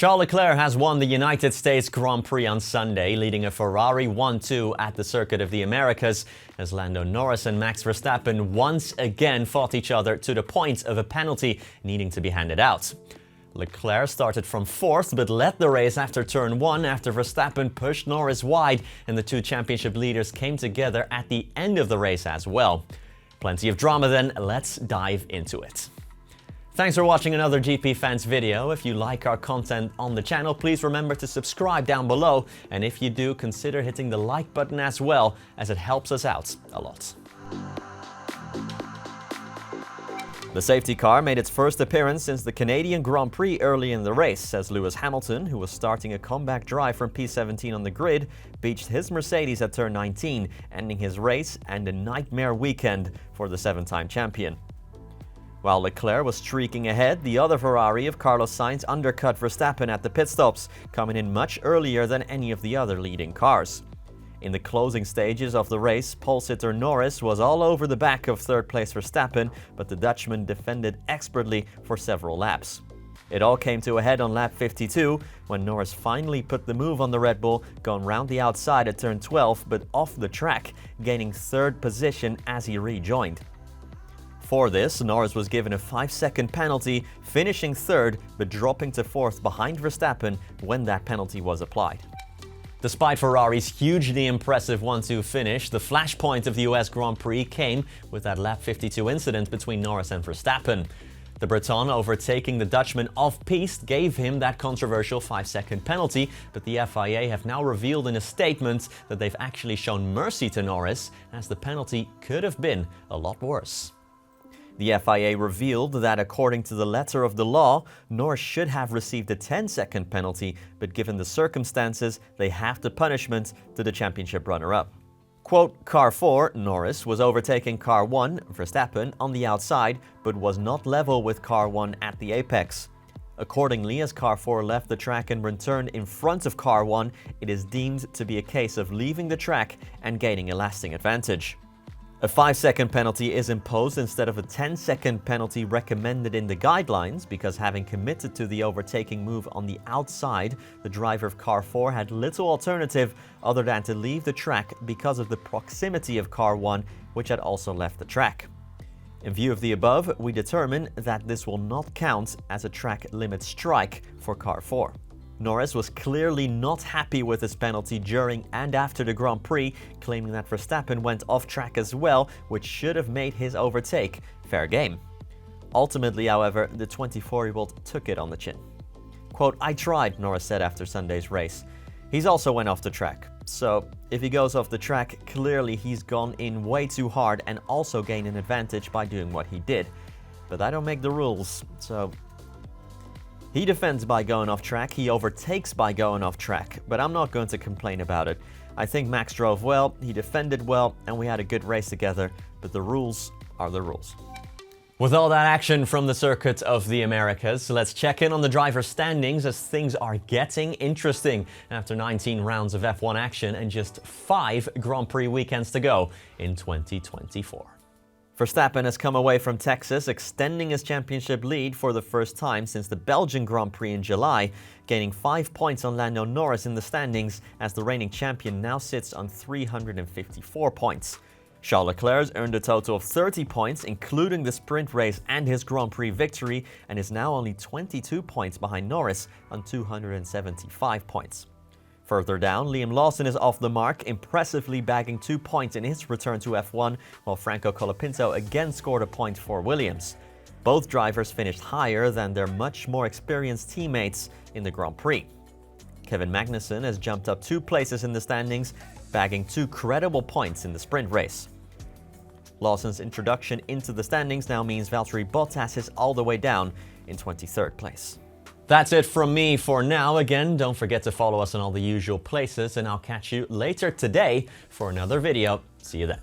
Charles Leclerc has won the United States Grand Prix on Sunday, leading a Ferrari 1-2 at the Circuit of the Americas, as Lando Norris and Max Verstappen once again fought each other to the point of a penalty needing to be handed out. Leclerc started from fourth but led the race after turn 1 after Verstappen pushed Norris wide, and the two championship leaders came together at the end of the race as well. Plenty of drama then, let's dive into it. Thanks for watching another GP Fans video. If you like our content on the channel, please remember to subscribe down below, and if you do, consider hitting the like button as well, as it helps us out a lot. The safety car made its first appearance since the Canadian Grand Prix early in the race, as Lewis Hamilton, who was starting a comeback drive from P17 on the grid, beached his Mercedes at turn 19, ending his race and a nightmare weekend for the seven-time champion. While Leclerc was streaking ahead, the other Ferrari of Carlos Sainz undercut Verstappen at the pit stops, coming in much earlier than any of the other leading cars. In the closing stages of the race, pole sitter Norris was all over the back of third-place Verstappen, but the Dutchman defended expertly for several laps. It all came to a head on lap 52, when Norris finally put the move on the Red Bull, going round the outside at turn 12, but off the track, gaining third position as he rejoined. For this, Norris was given a 5-second penalty, finishing third but dropping to fourth behind Verstappen when that penalty was applied. Despite Ferrari's hugely impressive 1-2 finish, the flashpoint of the US Grand Prix came with that lap 52 incident between Norris and Verstappen. The Briton overtaking the Dutchman off-piste gave him that controversial 5-second penalty, but the FIA have now revealed in a statement that they've actually shown mercy to Norris, as the penalty could have been a lot worse. The FIA revealed that according to the letter of the law, Norris should have received a 10-second penalty, but given the circumstances, they halved the punishment to the championship runner-up. Quote, Car 4, Norris, was overtaking Car 1, Verstappen, on the outside, but was not level with Car 1 at the apex. Accordingly, as Car 4 left the track and returned in front of Car 1, it is deemed to be a case of leaving the track and gaining a lasting advantage. A 5-second penalty is imposed instead of a 10-second penalty recommended in the guidelines, because having committed to the overtaking move on the outside, the driver of Car 4 had little alternative other than to leave the track because of the proximity of Car 1, which had also left the track. In view of the above, we determine that this will not count as a track limit strike for Car 4. Norris was clearly not happy with his penalty during and after the Grand Prix, claiming that Verstappen went off track as well, which should have made his overtake fair game. Ultimately, however, the 24-year-old took it on the chin. Quote, I tried, Norris said after Sunday's race. He's also went off the track. So, if he goes off the track, clearly he's gone in way too hard and also gained an advantage by doing what he did. But I don't make the rules, so... He defends by going off track, he overtakes by going off track, but I'm not going to complain about it. I think Max drove well, he defended well, and we had a good race together, but the rules are the rules. With all that action from the Circuit of the Americas, let's check in on the driver standings, as things are getting interesting after 19 rounds of F1 action and just 5 Grand Prix weekends to go in 2024. Verstappen has come away from Texas, extending his championship lead for the first time since the Belgian Grand Prix in July, gaining 5 points on Lando Norris in the standings, as the reigning champion now sits on 354 points. Charles Leclerc earned a total of 30 points, including the sprint race and his Grand Prix victory, and is now only 22 points behind Norris on 275 points. Further down, Liam Lawson is off the mark, impressively bagging 2 points in his return to F1, while Franco Colapinto again scored a point for Williams. Both drivers finished higher than their much more experienced teammates in the Grand Prix. Kevin Magnussen has jumped up 2 places in the standings, bagging 2 credible points in the sprint race. Lawson's introduction into the standings now means Valtteri Bottas is all the way down in 23rd place. That's it from me for now. Again, don't forget to follow us in all the usual places, and I'll catch you later today for another video. See you then.